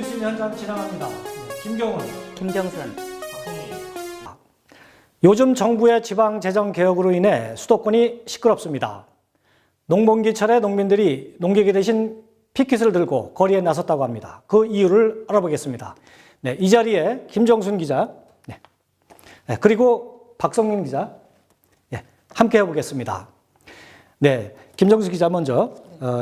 뉴스 현장 진행합니다. 김경훈, 김정선. 요즘 정부의 지방재정 개혁으로 인해 수도권이 시끄럽습니다. 농번기철에 농민들이 농기계 대신 피켓을 들고 거리에 나섰다고 합니다. 그 이유를 알아보겠습니다. 네, 이 자리에 김정순 기자, 그리고 박성민 기자, 함께 해보겠습니다. 네, 김정순 기자 먼저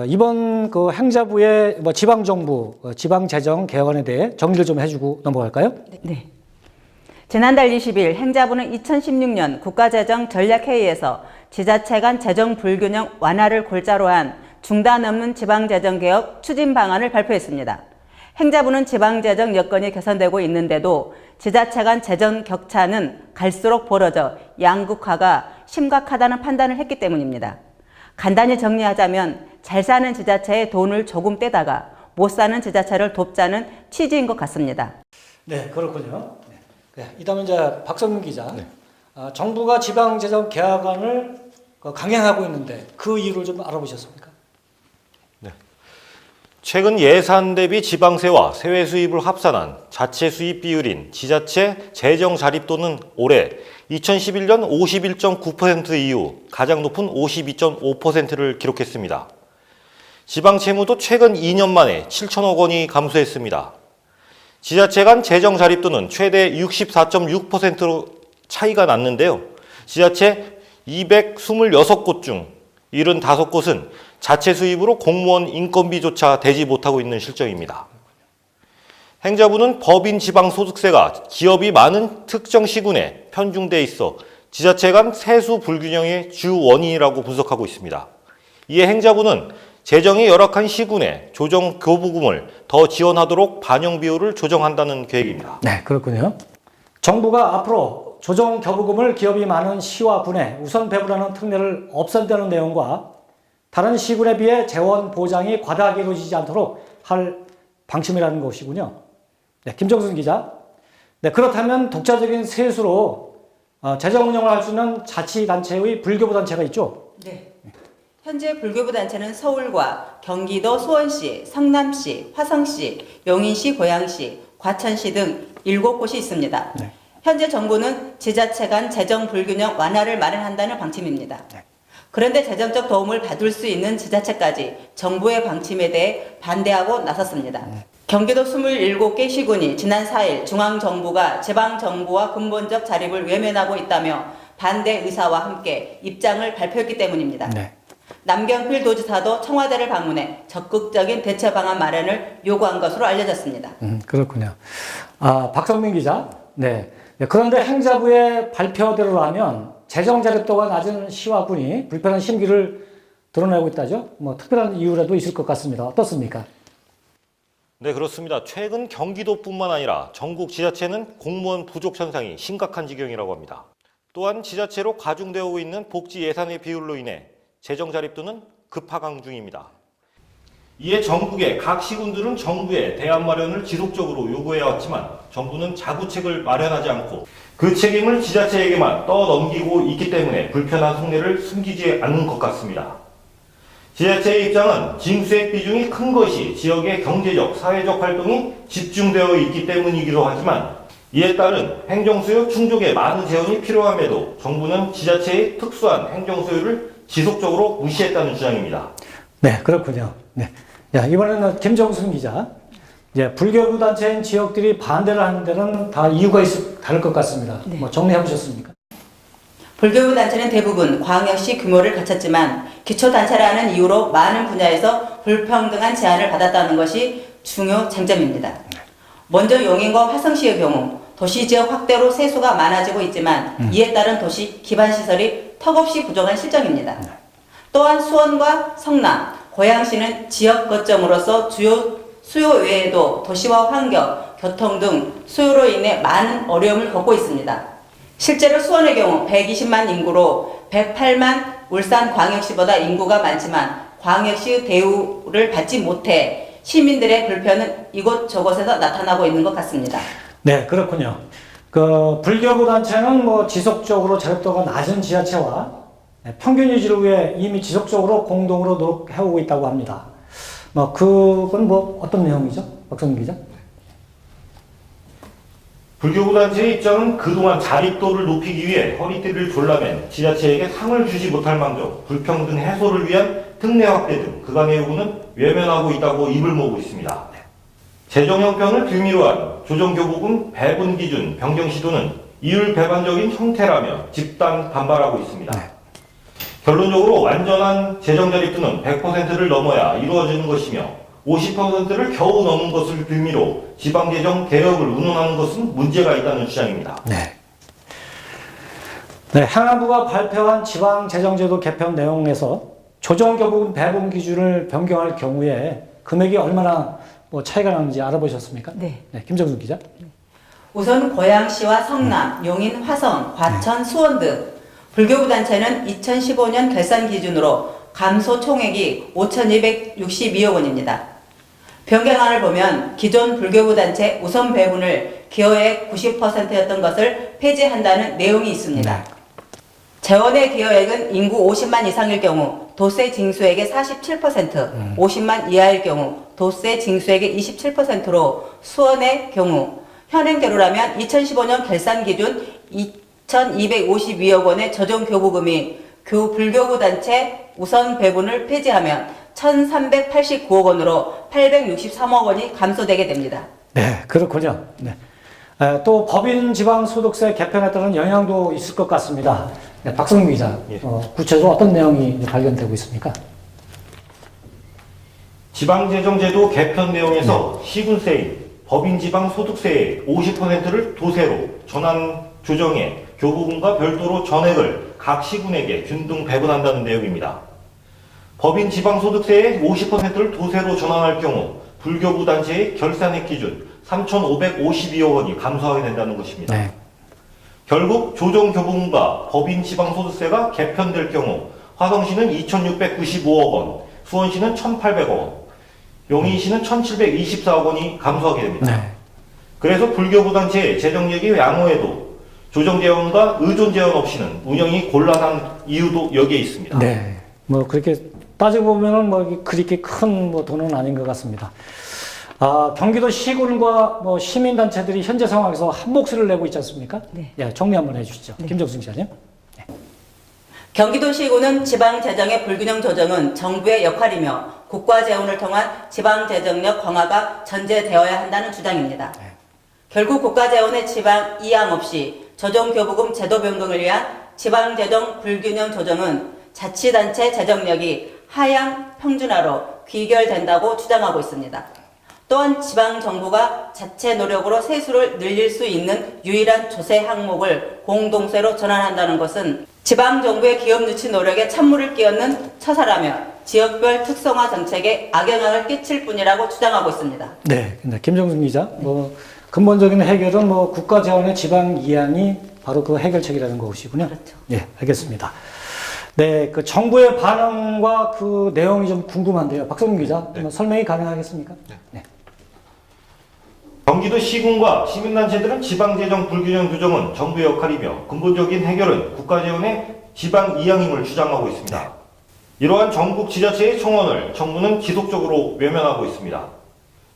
이번 그 행자부의 지방정부 지방재정 개혁안에 대해 정리를 좀 해주고 넘어갈까요? 네. 지난달 20일 행자부는 2016년 국가재정 전략회의에서 지자체 간 재정 불균형 완화를 골자로 한 중단 없는 지방재정개혁 추진 방안을 발표했습니다. 행자부는 지방재정 여건이 개선되고 있는데도 지자체 간 재정 격차는 갈수록 벌어져 양극화가 심각하다는 판단을 했기 때문입니다. 간단히 정리하자면 잘 사는 지자체에 돈을 조금 떼다가 못 사는 지자체를 돕자는 취지인 것 같습니다. 네, 그렇군요. 이다음에 이제 박성민 기자, 정부가 지방재정 개혁안을 강행하고 있는데 그 이유를 좀 알아보셨습니까? 네. 최근 예산 대비 지방세와 세외 수입을 합산한 자체 수입 비율인 지자체 재정 자립도는 올해 2011년 51.9% 이후 가장 높은 52.5%를 기록했습니다. 지방 채무도 최근 2년 만에 7천억 원이 감소했습니다. 지자체 간 재정 자립도는 최대 64.6%로 차이가 났는데요. 지자체 226곳 중 75곳은 자체 수입으로 공무원 인건비조차 대지 못하고 있는 실정입니다. 행자부는 법인 지방소득세가 기업이 많은 특정 시군에 편중돼 있어 지자체 간 세수 불균형의 주 원인이라고 분석하고 있습니다. 이에 행자부는 재정이 열악한 시군에 조정 교부금을 더 지원하도록 반영 비율을 조정한다는 계획입니다. 네, 그렇군요. 정부가 앞으로 조정 교부금을 기업이 많은 시와 군에 우선 배분하는 특례를 없앤다는 내용과 다른 시군에 비해 재원 보장이 과다하게 이루어지지 않도록 할 방침이라는 것이군요. 네, 김정순 기자. 네, 그렇다면 독자적인 세수로 재정 운영을 할 수 있는 자치단체의 불교부 단체가 있죠? 네. 현재 불교부 단체는 서울과 경기도 수원시, 성남시, 화성시, 용인시, 고양시, 과천시 등 7곳이 있습니다. 네. 현재 정부는 지자체 간 재정 불균형 완화를 마련한다는 방침입니다. 네. 그런데 재정적 도움을 받을 수 있는 지자체까지 정부의 방침에 대해 반대하고 나섰습니다. 경기도 27개 시군이 지난 4일 중앙정부가 지방정부와 근본적 자립을 외면하고 있다며 반대 의사와 함께 입장을 발표했기 때문입니다. 네. 남경필 도지사도 청와대를 방문해 적극적인 대체 방안 마련을 요구한 것으로 알려졌습니다. 그렇군요. 박성민 기자. 네. 그런데 행자부의 발표대로라면 재정 자립도가 낮은 시와 군이 불편한 심기를 드러내고 있다죠? 특별한 이유라도 있을 것 같습니다. 어떻습니까? 네, 그렇습니다. 최근 경기도뿐만 아니라 전국 지자체는 공무원 부족 현상이 심각한 지경이라고 합니다. 또한 지자체로 과중되어 오고 있는 복지 예산의 비율로 인해 재정 자립도는 급하강 중입니다. 이에 전국의 각 시군들은 정부의 대안 마련을 지속적으로 요구해왔지만 정부는 자구책을 마련하지 않고 그 책임을 지자체에게만 떠넘기고 있기 때문에 불편한 속내를 숨기지 않는 것 같습니다. 지자체의 입장은 징수액 비중이 큰 것이 지역의 경제적, 사회적 활동이 집중되어 있기 때문이기도 하지만 이에 따른 행정수요 충족에 많은 재원이 필요함에도 정부는 지자체의 특수한 행정수요를 지속적으로 무시했다는 주장입니다. 네, 그렇군요. 네. 이번에는 김정순 기자. 불교부 단체인 지역들이 반대를 하는 데는 다 이유가 다를 것 같습니다. 네. 정리해 보셨습니까? 불교부 단체는 대부분 광역시 규모를 갖췄지만 기초단체라는 이유로 많은 분야에서 불평등한 제한을 받았다는 것이 중요 쟁점입니다. 먼저 용인과 화성시의 경우 도시지역 확대로 세수가 많아지고 있지만 이에 따른 도시 기반시설이 턱없이 부족한 실정입니다. 또한 수원과 성남, 고양시는 지역 거점으로서 주요 수요 외에도 도시와 환경, 교통 등 수요로 인해 많은 어려움을 겪고 있습니다. 실제로 수원의 경우 120만 인구로 108만 울산광역시보다 인구가 많지만 광역시의 대우를 받지 못해 시민들의 불편은 이곳저곳에서 나타나고 있는 것 같습니다. 네, 그렇군요. 불교부 단체는 지속적으로 자립도가 낮은 지자체와 평균 유지를 위해 이미 지속적으로 공동으로 노력해오고 있다고 합니다. 그건 어떤 내용이죠? 박성민 기자? 불교부 단체의 입장은 그동안 자립도를 높이기 위해 허리띠를 졸라맨 지자체에게 상을 주지 못할 망정 불평등 해소를 위한 특례 확대 등 그간의 요구는 외면하고 있다고 입을 모으고 있습니다. 재정 형편을 빌미로 한 조정교부금 배분 기준 변경 시도는 이율 배반적인 형태라며 집단 반발하고 있습니다. 결론적으로 완전한 재정 자립도는 100%를 넘어야 이루어지는 것이며 50%를 겨우 넘은 것을 빌미로 지방재정 개혁을 운운하는 것은 문제가 있다는 주장입니다. 네. 네, 행안부가 발표한 지방재정제도 개편 내용에서 조정교부금 배분 기준을 변경할 경우에 금액이 얼마나 차이가 나는지 알아보셨습니까? 네. 네, 김정순 기자. 우선 고양시와 성남, 용인, 화성, 과천, 수원 등 불교부 단체는 2015년 결산 기준으로 감소 총액이 5,262억 원입니다. 변경안을 보면 기존 불교부 단체 우선 배분을 기여액 90%였던 것을 폐지한다는 내용이 있습니다. 재원의 기여액은 인구 50만 이상일 경우 도세 징수액의 47%, 50만 이하일 경우 도세 징수액의 27%로 수원의 경우 현행대로라면 2015년 결산 기준 2,252억 원의 조정교부금이 불교부 단체 우선 배분을 폐지하면 1,389억 원으로 863억 원이 감소되게 됩니다. 네, 그렇군요. 네. 또 법인 지방소득세 개편에 따른 영향도 있을 것 같습니다. 네, 박성민 기자, 예. 구체적으로 어떤 내용이 발견되고 있습니까? 지방재정제도 개편 내용에서 시군세인 법인지방소득세의 50%를 도세로 전환 조정해 교부금과 별도로 전액을 각 시군에게 균등 배분한다는 내용입니다. 법인지방소득세의 50%를 도세로 전환할 경우 불교부 단체의 결산액 기준 3,552억 원이 감소하게 된다는 것입니다. 네. 결국 조정교부금과 법인지방소득세가 개편될 경우 화성시는 2,695억 원, 수원시는 1,800억 원, 용인시는 1,724억 원이 감소하게 됩니다. 네. 그래서 불교부 단체의 재정력이 양호해도 조정재원과 의존재원 없이는 운영이 곤란한 이유도 여기에 있습니다. 네. 그렇게 따지고 보면은 그렇게 큰 돈은 아닌 것 같습니다. 경기도 시군과 시민단체들이 현재 상황에서 한 목소리를 내고 있지 않습니까? 네. 예, 정리 한번 해주시죠. 네. 김정순 기자님. 경기도시군은 지방재정의 불균형 조정은 정부의 역할이며 국가재원을 통한 지방재정력 강화가 전제되어야 한다는 주장입니다. 네. 결국 국가재원의 지방 이양 없이 조정교부금 제도 변경을 위한 지방재정 불균형 조정은 자치단체 재정력이 하향 평준화로 귀결된다고 주장하고 있습니다. 또한 지방정부가 자체 노력으로 세수를 늘릴 수 있는 유일한 조세 항목을 공동세로 전환한다는 것은 지방정부의 기업 유치 노력에 찬물을 끼얹는 처사라며 지역별 특성화 정책에 악영향을 끼칠 뿐이라고 주장하고 있습니다. 네. 김정순 기자. 근본적인 해결은 국가 재원의 지방 이양이 바로 그 해결책이라는 것이군요. 그렇죠. 예, 알겠습니다. 네, 그 정부의 반응과 그 내용이 좀 궁금한데요. 박성민 기자, 설명이 가능하겠습니까? 네. 경기도 시군과 시민단체들은 지방재정 불균형 조정은 정부의 역할이며 근본적인 해결은 국가재원의 지방 이양임을 주장하고 있습니다. 이러한 전국 지자체의 청원을 정부는 지속적으로 외면하고 있습니다.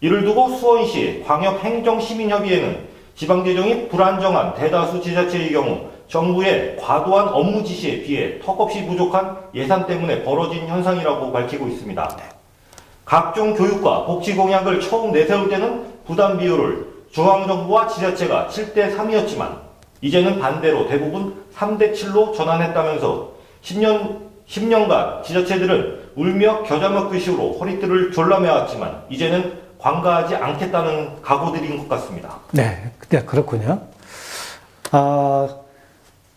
이를 두고 수원시 광역행정시민협의회는 지방재정이 불안정한 대다수 지자체의 경우 정부의 과도한 업무 지시에 비해 턱없이 부족한 예산 때문에 벌어진 현상이라고 밝히고 있습니다. 각종 교육과 복지 공약을 처음 내세울 때는 부담 비율을 중앙정부와 지자체가 7대3이었지만 이제는 반대로 대부분 3대7로 전환했다면서 10년간 지자체들은 울며 겨자 먹기 식으로 허리띠를 졸라매왔지만 이제는 관가하지 않겠다는 각오들인 것 같습니다. 네, 그렇군요.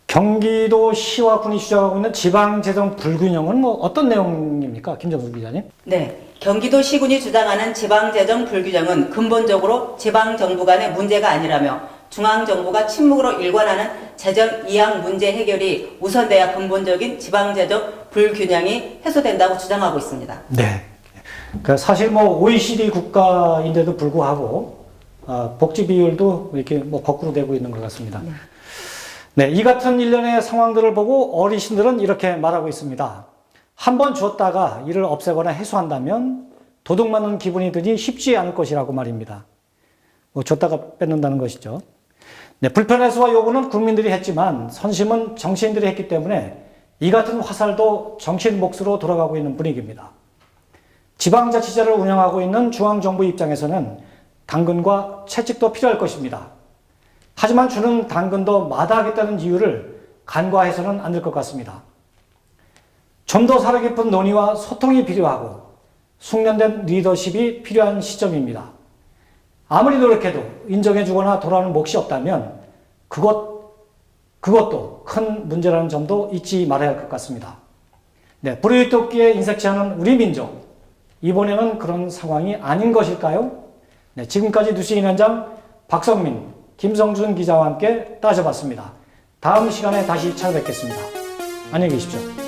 경기도 시와 군이 주장하고 있는 지방재정 불균형은 어떤 내용입니까? 김정순 기자님? 네. 경기도 시군이 주장하는 지방재정 불균형은 근본적으로 지방정부 간의 문제가 아니라며 중앙정부가 침묵으로 일관하는 재정 이양 문제 해결이 우선돼야 근본적인 지방재정 불균형이 해소된다고 주장하고 있습니다. 네. 사실 OECD 국가인데도 불구하고 복지 비율도 이렇게 거꾸로 되고 있는 것 같습니다. 네, 이 같은 일련의 상황들을 보고 어르신들은 이렇게 말하고 있습니다. 한 번 줬다가 이를 없애거나 해소한다면 도둑맞는 기분이 드니 쉽지 않을 것이라고 말입니다. 줬다가 뺏는다는 것이죠. 네, 불편해서와 요구는 국민들이 했지만 선심은 정치인들이 했기 때문에 이 같은 화살도 정치인 몫으로 돌아가고 있는 분위기입니다. 지방자치제를 운영하고 있는 중앙정부 입장에서는 당근과 채찍도 필요할 것입니다. 하지만 주는 당근도 마다하겠다는 이유를 간과해서는 안 될 것 같습니다. 좀 더 살아깊은 논의와 소통이 필요하고 숙련된 리더십이 필요한 시점입니다. 아무리 노력해도 인정해주거나 돌아오는 몫이 없다면 그것도 큰 문제라는 점도 잊지 말아야 할 것 같습니다. 네, 불의 돕기에 인색치하는 우리 민족, 이번에는 그런 상황이 아닌 것일까요? 네, 지금까지 뉴스인 현장 박성민, 김성준 기자와 함께 따져봤습니다. 다음 시간에 다시 찾아뵙겠습니다. 안녕히 계십시오.